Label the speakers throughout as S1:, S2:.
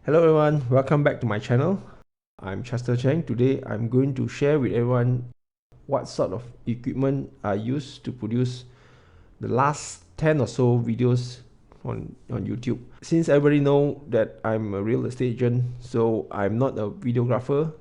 S1: Hello everyone, welcome back to my channel. I'm Chester Cheng. Today I'm going to share with everyone what sort of equipment I use to produce the last 10 or so videos on YouTube. Since everybody know that I'm a real estate agent, so I'm not a videographer,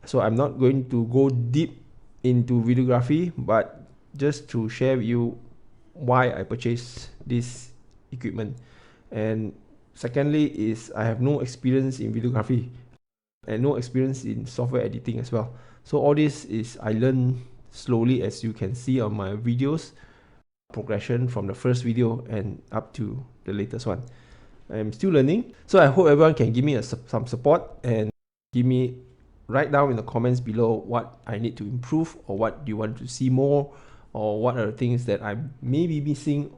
S1: so I'm not going to go deep into videography, but just to share with you why I purchased this equipment. And secondly is I have no experience in videography and no experience in software editing as well. So all this is I learn slowly, as you can see on my videos, progression from the first video and up to the latest one. I'm still learning, so I hope everyone can give me some support and give me, write down in the comments below what I need to improve, or what do you want to see more, or what are the things that I may be missing.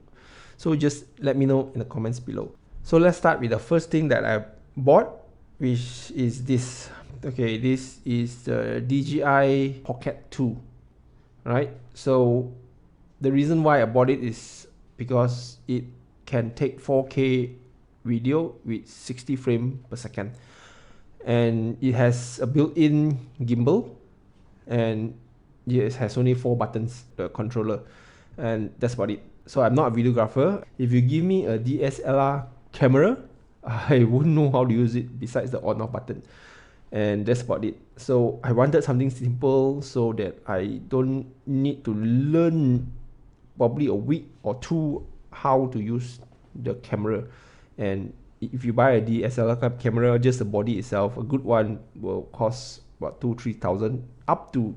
S1: So just let me know in the comments below. So let's start with the first thing that I bought, which is this. Okay, this is the DJI Pocket 2, right? So the reason why I bought it is because it can take 4K video with 60 frames per second, and it has a built-in gimbal, and it has only 4 buttons, the controller, and that's about it. So I'm not a videographer. If you give me a DSLR camera, I wouldn't know how to use it besides the on off button, and that's about it. So I wanted something simple so that I don't need to learn probably a week or two how to use the camera. And if you buy a DSLR camera, just the body itself, a good one will cost about 2,000-3,000 up to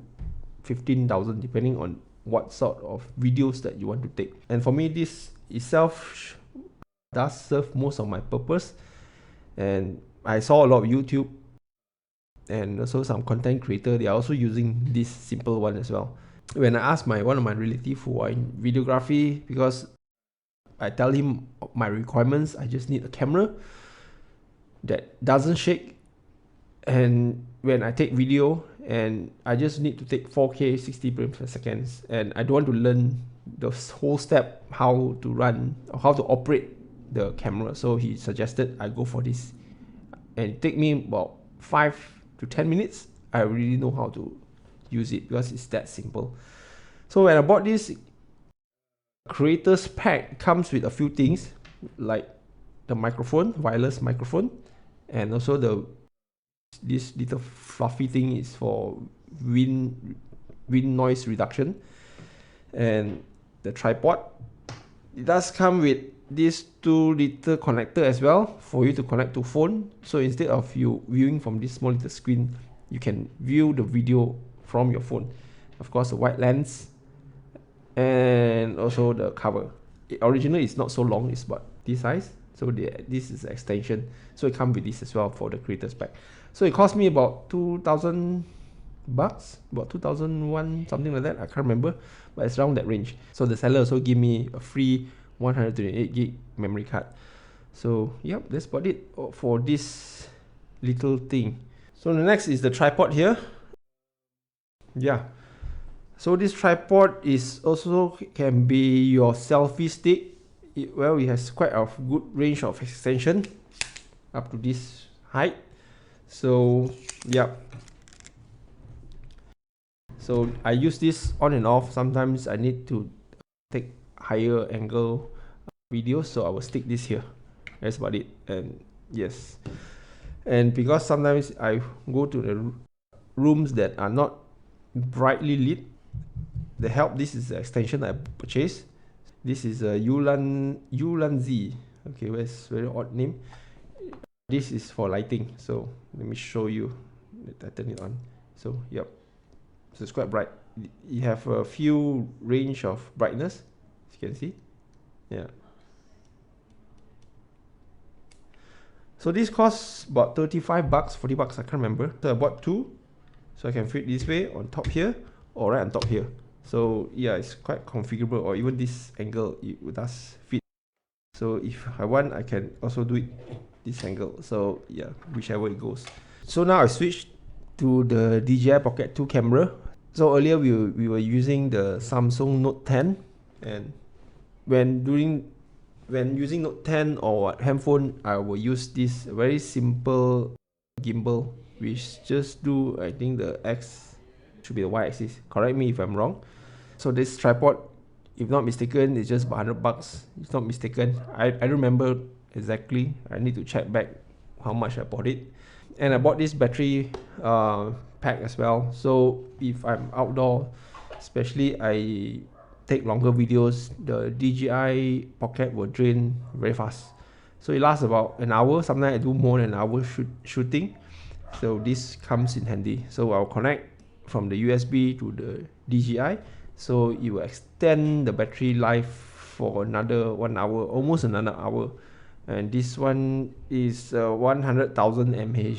S1: 15,000 depending on what sort of videos that you want to take. And for me, this itself does serve most of my purpose. And I saw a lot of YouTube and also some content creator, they are also using this simple one as well. When I asked one of my relatives who are in videography, because I tell him my requirements, I just need a camera that doesn't shake, and when I take video, and I just need to take 4K 60 frames per second, and I don't want to learn the whole step how to run or how to operate the camera. So he suggested I go for this, and it take me about 5 to 10 minutes. I really know how to use it because it's that simple. So when I bought this creators pack, comes with a few things like the microphone, wireless microphone, and also this little fluffy thing is for wind noise reduction, and the tripod. It does come with these 2 little connector as well for you to connect to phone. So instead of you viewing from this small little screen, you can view the video from your phone. Of course, the wide lens, and also the cover. Originally it's not so long, it's about this size, so this is an extension, so it comes with this as well for the creators pack. So it cost me about 2,000 bucks, about 2001, something like that, I can't remember, but it's around that range. So the seller also give me a free 128 gig memory card. So yep, that's about it for this little thing. So the next is the tripod here. Yeah, so this tripod is also can be your selfie stick. It has quite a good range of extension up to this height. So yeah, so I use this on and off. Sometimes I need to take higher angle videos, so I will stick this here. That's about it. And yes, and because sometimes I go to the rooms that are not brightly lit, this is the extension I purchased. This is a Yulan Z. Okay, where's very odd name. This is for lighting. So let me show you. I turn it on. So yep, so it's quite bright. You have a few range of brightness, as you can see. Yeah. So this costs about 35 bucks, 40 bucks, I can't remember. So I bought 2, so I can fit this way on top here, or right on top here. So yeah, it's quite configurable, or even this angle, it does fit. So if I want, I can also do it this angle. So yeah, whichever it goes. So now I switched to the DJI Pocket 2 camera. So earlier we were using the Samsung Note 10, and when during when using Note 10 or handphone, I will use this very simple gimbal, which just do, I think the X should be the Y axis. Correct me if I'm wrong. So this tripod, if not mistaken, is just about $100. It's not mistaken. I don't remember exactly. I need to check back how much I bought it. And I bought this battery pack as well. So if I'm outdoor, especially I take longer videos, the DJI Pocket will drain very fast. So it lasts about an hour. Sometimes I do more than an hour shooting. So this comes in handy. So I'll connect from the USB to the DJI. So it will extend the battery life for another 1 hour, almost another hour. And this one is 100,000 mAh,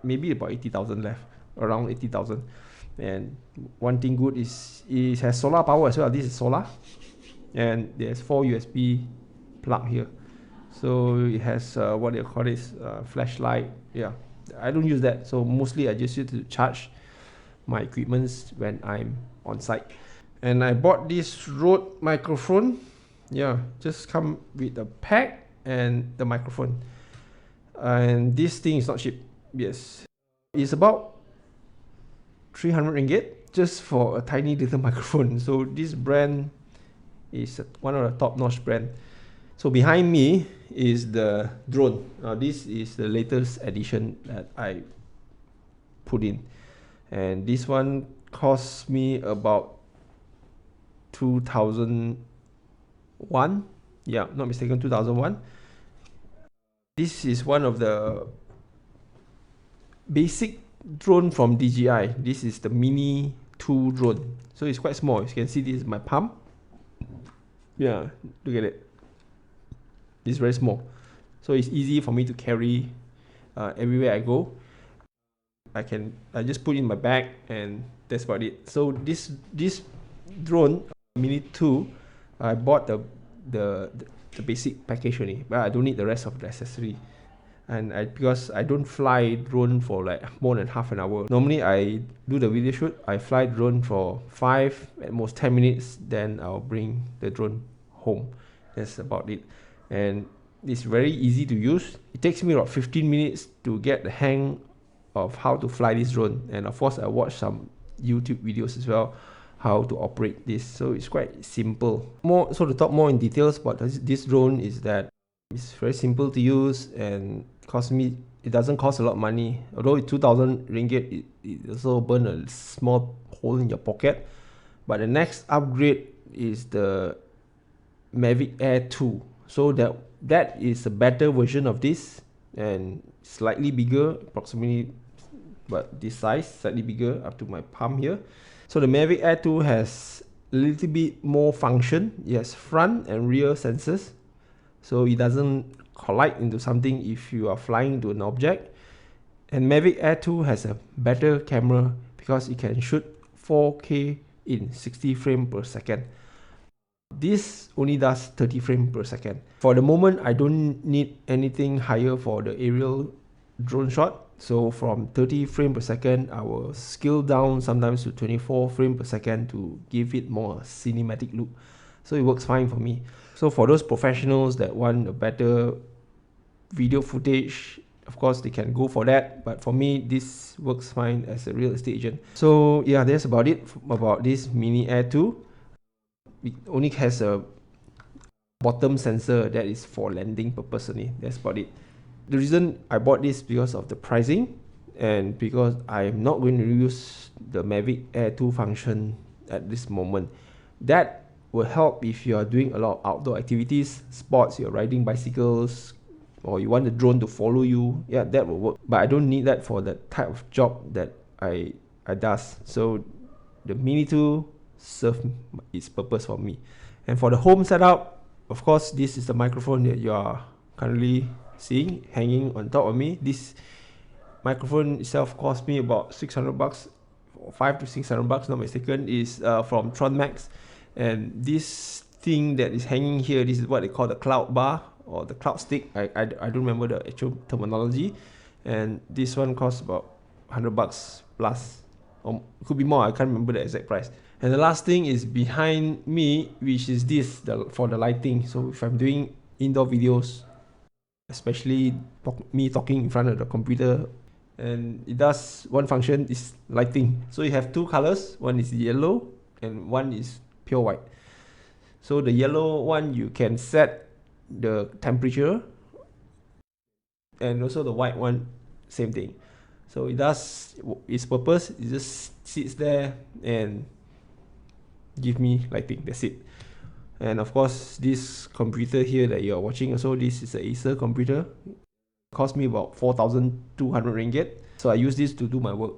S1: maybe about 80,000 left, around 80,000. And one thing good is it has solar power as well. This is solar, and there's 4 USB plug here. So it has what they call this flashlight. Yeah, I don't use that. So mostly I just use it to charge my equipments when I'm on site. And I bought this Rode microphone. Yeah, just come with a pack and the microphone. And this thing is not cheap. Yes, it's about 300 ringgit just for a tiny little microphone. So this brand is one of the top-notch brand. So behind me is the drone. This is the latest edition that I put in, and this one cost me about 2001. Yeah, not mistaken, 2001. This is one of the basic drone from DJI. This is the Mini 2 drone. So it's quite small. You can see this is my palm. Yeah, look at it. It's very small. So it's easy for me to carry everywhere I go. I just put in my bag, and that's about it. So this drone Mini 2, I bought the basic package only, but I don't need the rest of the accessory. And because I don't fly drone for like more than half an hour. Normally I do the video shoot, I fly drone for 5 at most 10 minutes, then I'll bring the drone home. That's about it. And it's very easy to use. It takes me about 15 minutes to get the hang of how to fly this drone. And of course I watch some YouTube videos as well, how to operate this. So it's quite simple. So to talk more in details about this drone is that it's very simple to use, and it doesn't cost a lot of money. Although it's 2,000 ringgit, it also burn a small hole in your pocket. But the next upgrade is the Mavic Air 2. So that is a better version of this, and slightly bigger, approximately but this size, slightly bigger up to my palm here. So the Mavic Air 2 has a little bit more function. It has front and rear sensors, so it doesn't collide into something if you are flying into an object. And Mavic Air 2 has a better camera because it can shoot 4K in 60 frames per second. This only does 30 frames per second. For the moment, I don't need anything higher for the aerial drone shot. So from 30 frames per second, I will scale down sometimes to 24 frames per second to give it more cinematic look. So it works fine for me. So for those professionals that want a better video footage, of course they can go for that. But for me, this works fine as a real estate agent. So yeah, that's about it about this Mini Air 2. It only has a bottom sensor that is for landing purpose only. That's about it. The reason I bought this because of the pricing, and because I'm not going to use the Mavic Air 2 function at this moment. That will help if you are doing a lot of outdoor activities, sports, you're riding bicycles, or you want the drone to follow you. Yeah, that will work. But I don't need that for the type of job that I does. So the Mini 2 serves its purpose for me. And for the home setup, of course, this is the microphone that you are currently seeing hanging on top of me. This microphone itself cost me about 600 bucks, 5 to 600 bucks, not mistaken, is from Thronmax. And this thing that is hanging here, this is what they call the cloud bar or the cloud stick. I don't remember the actual terminology. And this one costs about 100 bucks plus, or it could be more, I can't remember the exact price. And the last thing is behind me, which is this, for the lighting. So if I'm doing indoor videos, especially me talking in front of the computer. And it does, one function is lighting. So you have two colors, one is yellow and one is pure white. So the yellow one, you can set the temperature, and also the white one, same thing. So it does its purpose. It just sits there and give me lighting. That's it. And of course, this computer here that you are watching, also this is an Acer computer. It cost me about 4,200 ringgit. So I use this to do my work.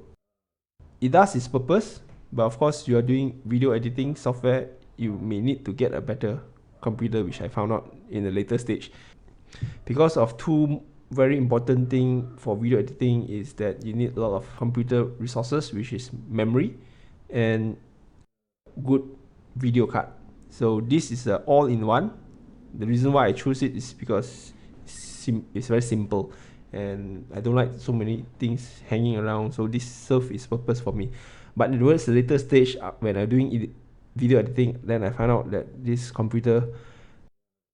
S1: It does its purpose, but of course, you are doing video editing software, you may need to get a better computer, which I found out in a later stage. Because of two very important thing for video editing is that you need a lot of computer resources, which is memory and good video card. So this is a all-in-one. The reason why I choose it is because it's very simple, and I don't like so many things hanging around. So this serves its purpose for me. But towards the later stage, when I'm doing video editing, then I find out that this computer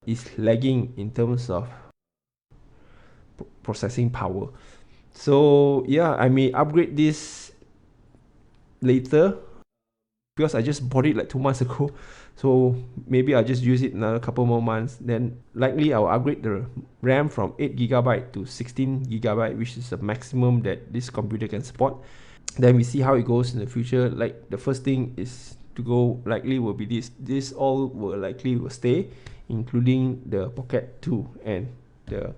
S1: is lagging in terms of processing power. So yeah, I may upgrade this later, because I just bought it like 2 months ago. So maybe I'll just use it another couple more months. Then likely I'll upgrade the RAM from 8GB to 16GB, which is the maximum that this computer can support. Then we see how it goes in the future. Like the first thing is to go likely will be this. This all will likely will stay, including the Pocket 2 and the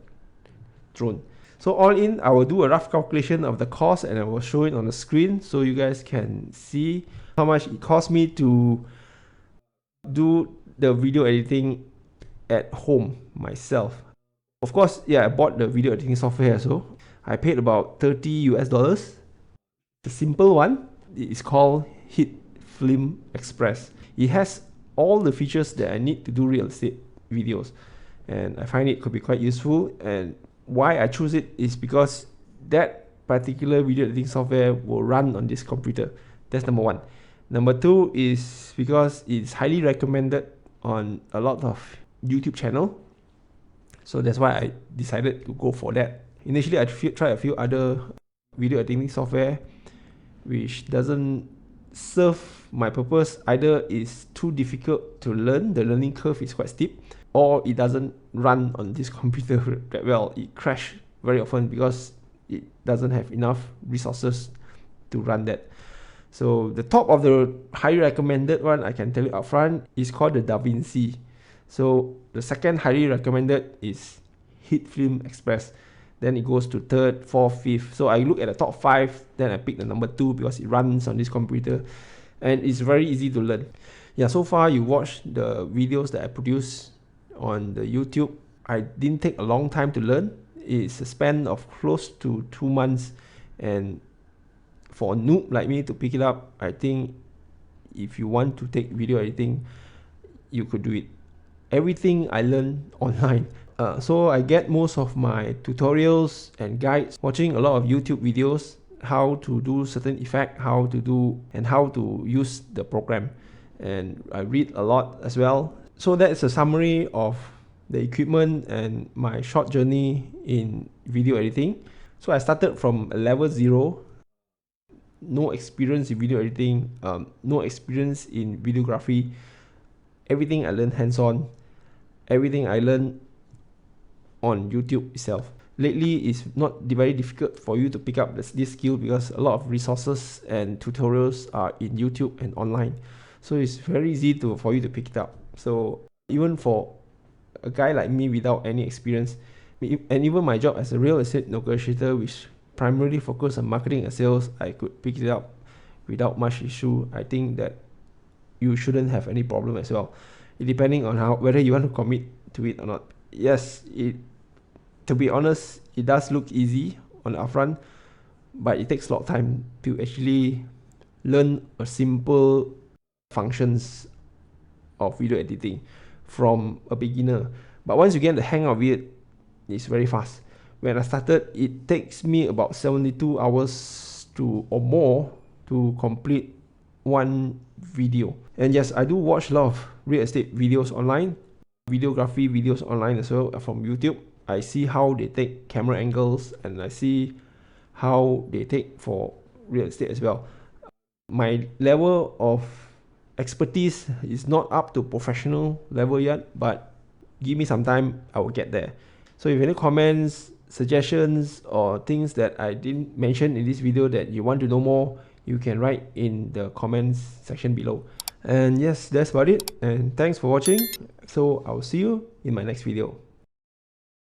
S1: Throne. So all in, I will do a rough calculation of the cost and I will show it on the screen so you guys can see how much it cost me to do the video editing at home myself. Of course, yeah, I bought the video editing software, so I paid about $30. The simple one is called Hitflim Express. It has all the features that I need to do real estate videos, and I find it could be quite useful. And why I choose it is because that particular video editing software will run on this computer. That's number one. Number two is because it's highly recommended on a lot of YouTube channel. So that's why I decided to go for that. Initially, I tried a few other video editing software which doesn't serve my purpose. Either it's too difficult to learn, the learning curve is quite steep, or it doesn't run on this computer that well. It crashes very often because it doesn't have enough resources to run that. So the top of the highly recommended one, I can tell you upfront, is called the DaVinci. So the second highly recommended is Hitflim Express. Then it goes to third, fourth, fifth. So I look at the top 5, then I pick the number 2 because it runs on this computer and it's very easy to learn. Yeah, so far you watched the videos that I produced on the YouTube. I didn't take a long time to learn. It's a span of close to 2 months, and for a noob like me to pick it up, I think if you want to take video editing, you could do it. Everything I learned online. So I get most of my tutorials and guides watching a lot of YouTube videos, how to do certain effect, how to use the program. And I read a lot as well. So that's a summary of the equipment and my short journey in video editing. So I started from level 0, no experience in video editing, no experience in videography. Everything I learned hands-on, everything I learned on YouTube itself. Lately, it's not very difficult for you to pick up this skill because a lot of resources and tutorials are in YouTube and online. So it's very easy for you to pick it up. So even for a guy like me without any experience, and even my job as a real estate negotiator, which primarily focus on marketing and sales, I could pick it up without much issue. I think that you shouldn't have any problem as well, depending on whether you want to commit to it or not. Yes, to be honest, it does look easy on the upfront, but it takes a lot of time to actually learn a simple functions of video editing from a beginner. But once you get the hang of it, it's very fast. When I started, it takes me about 72 hours or more to complete one video. And yes, I do watch a lot of real estate videos online. videography videos online as well from YouTube. I see how they take camera angles, and I see how they take for real estate as well. My level of expertise is not up to professional level yet, but give me some time, I will get there. So if you have any comments, suggestions, or things that I didn't mention in this video that you want to know more, you can write in the comments section below. And yes, that's about it, and thanks for watching. So I'll see you in my next video.